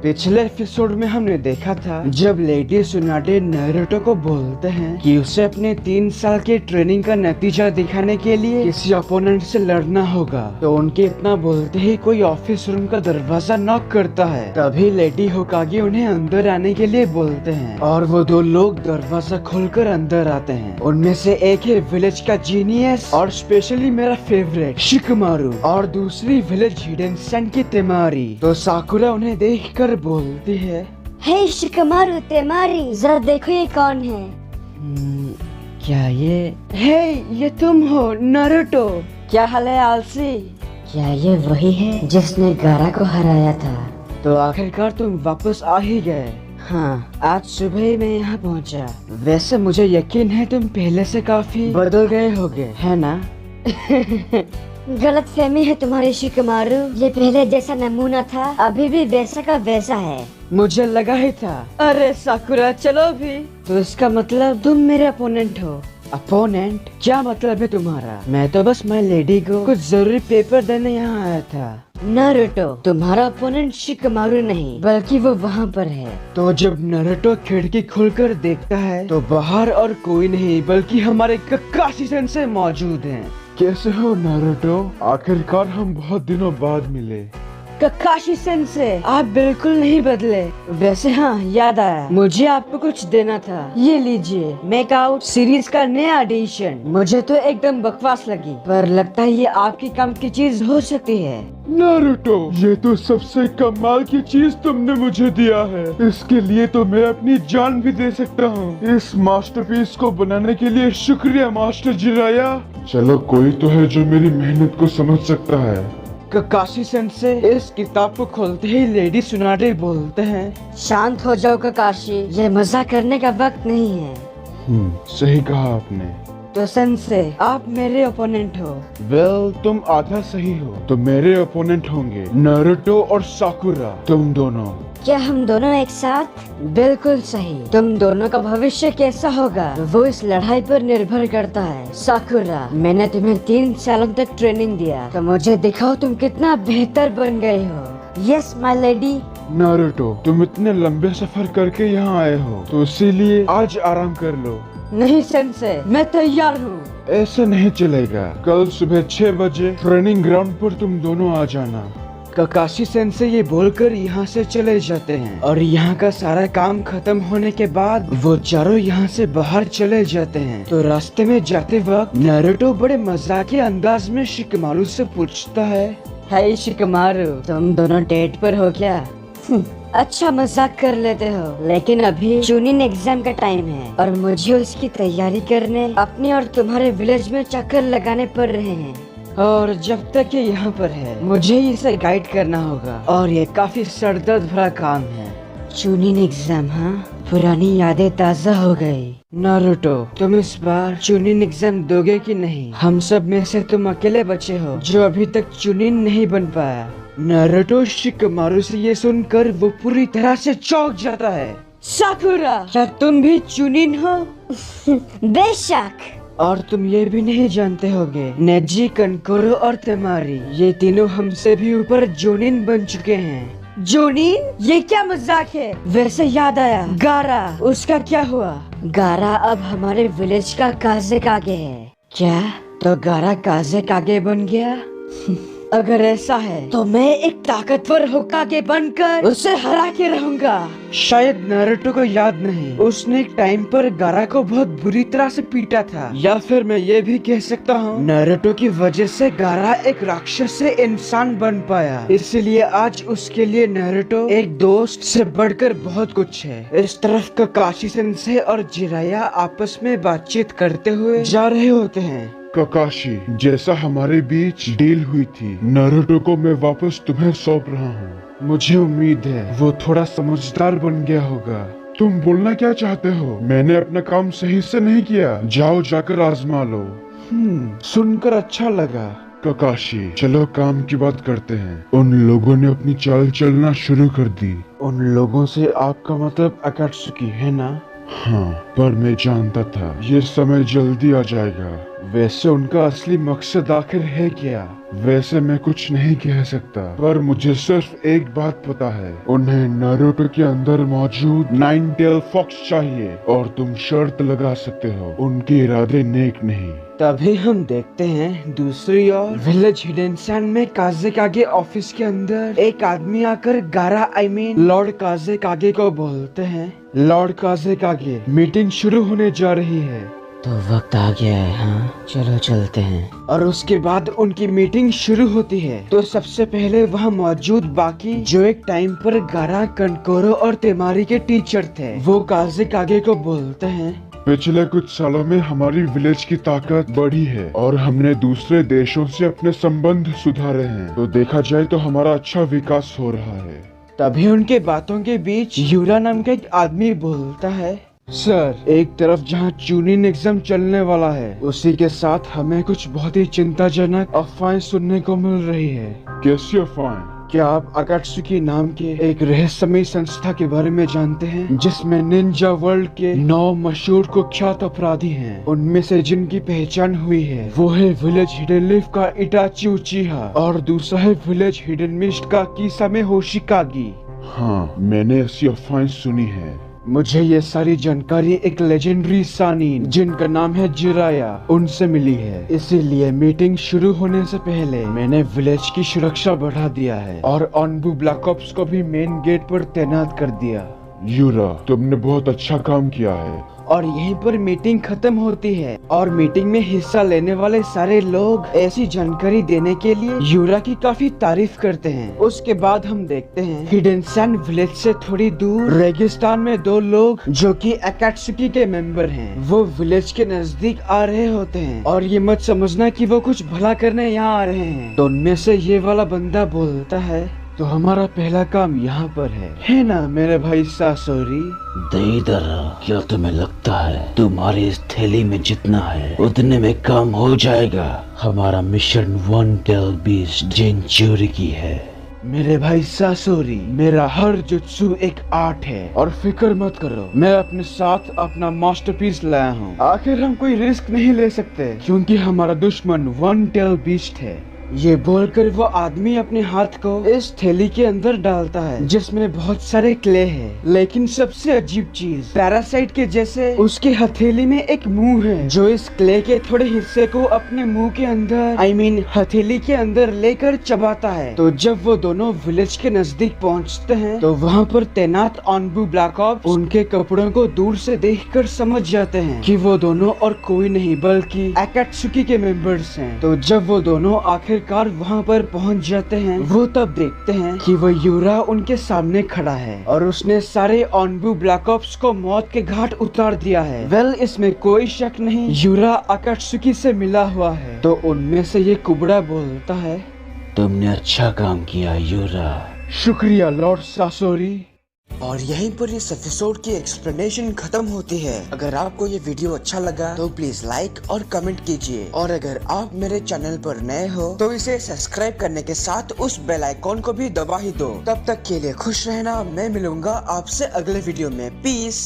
पिछले एपिसोड में हमने देखा था जब लेडी सुनाटे नारुतो को बोलते हैं कि उसे अपने 3 साल की ट्रेनिंग का नतीजा दिखाने के लिए किसी अपोनेंट से लड़ना होगा। तो उनके इतना बोलते ही कोई ऑफिस रूम का दरवाजा नॉक करता है। तभी लेडी होकागे उन्हें अंदर आने के लिए बोलते हैं और वो 2 लोग दरवाजा खोलकर अंदर आते हैं। उनमें से एक है विलेज का जीनियस और स्पेशली मेरा फेवरेट शिकमारू और दूसरी विलेज हिडन सन की तेमारी। तो साकुरा उन्हें देखकर बोलती है, हे शिकमारू तेमारी, जरा देखो ये कौन है। क्या ये तुम हो नारुतो? क्या हाल है आलसी? क्या ये वही है जिसने गारा को हराया था? तो आखिरकार तुम वापस आ ही गए। हाँ, आज सुबह ही मैं यहाँ पहुँचा। वैसे मुझे यकीन है तुम पहले से काफी बदल गए होगे, है ना? गलत फहमी है तुम्हारी शिकमारू, ये पहले जैसा नमूना था अभी भी वैसा का वैसा है। मुझे लगा ही था। अरे साकुरा चलो भी। तो इसका मतलब तुम मेरे अपोनेंट हो। अपोनेंट? क्या मतलब है तुम्हारा? मैं तो बस माय लेडी को कुछ जरूरी पेपर देने यहाँ आया था। नारुतो, तुम्हारा अपोनेंट शिकमारू नहीं बल्कि वो वहाँ पर है। तो जब नारुतो खिड़की खोलकर देखता है तो बाहर और कोई नहीं बल्कि हमारे ककाशी सेंसेई मौजूद हैं। कैसे हो नारुतो? आखिरकार हम बहुत दिनों बाद मिले। ककाशी सेंसेई, आप बिल्कुल नहीं बदले। वैसे हाँ, याद आया, मुझे आपको कुछ देना था। ये लीजिए, मेकआउट सीरीज का नया एडिशन। मुझे तो एकदम बकवास लगी, पर लगता है ये आपकी काम की चीज हो सकती है। नारुतो, ये तो सबसे कमाल की चीज तुमने मुझे दिया है। इसके लिए तो मैं अपनी जान भी दे सकता हूँ। इस मास्टरपीस को बनाने के लिए शुक्रिया मास्टर जिराया। चलो, कोई तो है जो मेरी मेहनत को समझ सकता है। ककाशी सेंसेई इस किताब को खोलते ही लेडी सुनाटे बोलते हैं, शांत हो जाओ ककाशी, ये मजाक करने का वक्त नहीं है। सही कहा आपने। तो सेंसेई, आप मेरे ओपोनेंट हो। वेल, तुम आधा सही हो। तो मेरे ओपोनेंट होंगे नारुतो और साकुरा, तुम दोनों। क्या हम दोनों एक साथ? बिल्कुल सही। तुम दोनों का भविष्य कैसा होगा वो इस लड़ाई पर निर्भर करता है। साकुरा, मैंने तुम्हें 3 सालों तक ट्रेनिंग दिया, तो मुझे दिखाओ तुम कितना बेहतर बन गए हो। Yes my lady. नारुतो, तुम इतने लंबे सफर करके यहाँ आए हो तो इसीलिए आज आराम कर लो। नहीं सेंसेई, मैं तैयार हूँ। ऐसे नहीं चलेगा। कल सुबह 6 बजे ट्रेनिंग ग्राउंड पर तुम दोनों आ जाना। ककाशी सेंसेई ये बोलकर यहाँ से चले जाते हैं और यहाँ का सारा काम खत्म होने के बाद वो चारों यहाँ से बाहर चले जाते हैं। तो रास्ते में जाते वक्त नारुतो बड़े मजाकिया अंदाज में शिकमारू से पूछता है, हाय शिकमारू, तुम दोनों डेट पर हो क्या? अच्छा मजाक कर लेते हो, लेकिन अभी चुनिन एग्जाम का टाइम है और मुझे उसकी तैयारी करने अपने और तुम्हारे विलेज में चक्कर लगाने पड़ रहे हैं। और जब तक ये यहाँ पर है मुझे इसे गाइड करना होगा और ये काफी सरदर्द भरा काम है। Chunin exam? हाँ, पुरानी यादें ताजा हो गई। नारुतो, तुम इस बार चुनिन एग्जाम दोगे कि नहीं? हम सब में से तुम अकेले बचे हो जो अभी तक चुनिन नहीं बन पाया। नारुतो शिकमारू से ये सुनकर वो पूरी तरह से चौंक जाता है। साकुरा, क्या तुम भी चुनिन हो? बेशक। और तुम ये भी नहीं जानते होगे, नेजी, कनकोरो और तेमारी, ये तीनों हमसे भी ऊपर जोनिन बन चुके हैं। जोनिन? ये क्या मजाक है? वैसे याद आया, गारा, उसका क्या हुआ? गारा अब हमारे विलेज का काज़ेकागे है। क्या? तो गारा काज़ेकागे बन गया? अगर ऐसा है तो मैं एक ताकतवर होकागे बनकर उसे हरा के रहूंगा। शायद नारुतो को याद नहीं, उसने एक टाइम पर गारा को बहुत बुरी तरह से पीटा था। या फिर मैं ये भी कह सकता हूँ नारुतो की वजह से गारा एक राक्षस से इंसान बन पाया, इसलिए आज उसके लिए नारुतो एक दोस्त से बढ़कर बहुत कुछ है। इस तरफ ककाशी सेंसेई और जिराया आपस में बातचीत करते हुए जा रहे होते हैं। ककाशी, जैसा हमारे बीच डील हुई थी, नारुतो को मैं वापस तुम्हें सौंप रहा हूँ। मुझे उम्मीद है वो थोड़ा समझदार बन गया होगा। तुम बोलना क्या चाहते हो? मैंने अपना काम सही से नहीं किया, जाओ जाकर आजमा लो। सुनकर अच्छा लगा। ककाशी, चलो काम की बात करते हैं। उन लोगों ने अपनी चाल चलना शुरू कर दी। उन लोगों से आपका मतलब अकात्सुकी है ना? हाँ, पर मैं जानता था ये समय जल्दी आ जाएगा। वैसे उनका असली मकसद आखिर है क्या? वैसे मैं कुछ नहीं कह सकता, पर मुझे सिर्फ एक बात पता है, उन्हें नारुतो के अंदर मौजूद नाइन टेल फॉक्स चाहिए और तुम शर्त लगा सकते हो उनके इरादे नेक नहीं। तभी हम देखते हैं दूसरी ओर विलेज हिडेनसन में काज़ेकागे ऑफिस के अंदर एक आदमी आकर गारा लॉर्ड काज़ेकागे को बोलते हैं, लॉर्ड काज़ेकागे मीटिंग शुरू होने जा रही है। तो वक्त आ गया है, हाँ चलो चलते हैं। और उसके बाद उनकी मीटिंग शुरू होती है। तो सबसे पहले वहाँ मौजूद बाकी जो एक टाइम पर गारा, कनकोरो और तेमारी के टीचर थे, वो काज़ेकागे को बोलते हैं, पिछले कुछ सालों में हमारी विलेज की ताकत बढ़ी है और हमने दूसरे देशों से अपने संबंध सुधारे हैं, तो देखा जाए तो हमारा अच्छा विकास हो रहा है। तभी उनके बातों के बीच यूरा नाम का एक आदमी बोलता है, सर, एक तरफ जहाँ चूनिन एग्जाम चलने वाला है, उसी के साथ हमें कुछ बहुत ही चिंताजनक अफवाहें सुनने को मिल रही है। कैसी अफवाहें? क्या आप अकात्सुकी नाम के एक रहस्यमयी संस्था के बारे में जानते हैं, जिसमें निंजा वर्ल्ड के 9 मशहूर कुख्यात अपराधी हैं, उनमें से जिनकी पहचान हुई है वो है विलेज हिडन लीफ का इटाची उचिहा और दूसरा है विलेज हिडन मिस्ट का किसामे होशिकागी। हाँ, मैंने ऐसी अफवाहें सुनी है। मुझे ये सारी जानकारी एक लेजेंडरी सानीन जिनका नाम है जिराया, उनसे मिली है। इसीलिए मीटिंग शुरू होने से पहले मैंने विलेज की सुरक्षा बढ़ा दिया है और ऑनबू ब्लैक ऑप्स को भी मेन गेट पर तैनात कर दिया। यूरा, तुमने बहुत अच्छा काम किया है। और यहीं पर मीटिंग खत्म होती है और मीटिंग में हिस्सा लेने वाले सारे लोग ऐसी जानकारी देने के लिए यूरा की काफी तारीफ करते हैं। उसके बाद हम देखते हैं हिडेनसन विलेज से थोड़ी दूर रेगिस्तान में 2 लोग जो कि अकात्सुकी के मेंबर हैं, वो विलेज के नजदीक आ रहे होते हैं और ये मत समझना कि वो कुछ भला करने यहाँ आ रहे हैं। तो उनमें से ये वाला बंदा बोलता है, तो हमारा पहला काम यहाँ पर है ना मेरे भाई सासोरी? देईदरा, क्या तुम्हें लगता है तुम्हारी इस थैली में जितना है उतने में काम हो जाएगा? हमारा मिशन 1 टेल बीस्ट जेंचुरी की है। मेरे भाई सासोरी, मेरा हर जुत्सु एक आर्ट है और फिक्र मत करो, मैं अपने साथ अपना मास्टरपीस लाया हूँ। आखिर हम कोई रिस्क नहीं ले सकते क्योंकि हमारा दुश्मन 1 टेल बीस्ट है। ये बोलकर वो आदमी अपने हाथ को इस थैली के अंदर डालता है जिसमें बहुत सारे क्ले हैं, लेकिन सबसे अजीब चीज पैरासाइट के जैसे उसके हथेली में एक मुंह है जो इस क्ले के थोड़े हिस्से को अपने मुंह के अंदर हथेली के अंदर लेकर चबाता है। तो जब वो दोनों विलेज के नजदीक पहुंचते हैं तो वहाँ पर तैनात ऑनबू ब्लैक ऑप्स उनके कपड़ों को दूर से देखकर समझ जाते हैं कि वो दोनों और कोई नहीं बल्कि अकात्सुकी के मेंबर्स हैं। तो जब वो दोनों आखिरकार वहाँ पर पहुँच जाते हैं, वो तब देखते हैं कि वो यूरा उनके सामने खड़ा है और उसने सारे ऑनबू ब्लैक ऑप्स को मौत के घाट उतार दिया है। वेल, इसमें कोई शक नहीं, यूरा अकात्सुकी से मिला हुआ है। तो उनमें से ये कुबड़ा बोलता है, तुमने अच्छा काम किया यूरा। शुक्रिया लॉर्ड सासोरी। और यहीं पर इस एपिसोड की एक्सप्लेनेशन खत्म होती है। अगर आपको ये वीडियो अच्छा लगा तो प्लीज लाइक और कमेंट कीजिए, और अगर आप मेरे चैनल पर नए हो तो इसे सब्सक्राइब करने के साथ उस बेल आइकॉन को भी दबा ही दो। तब तक के लिए खुश रहना, मैं मिलूंगा आपसे अगले वीडियो में। पीस।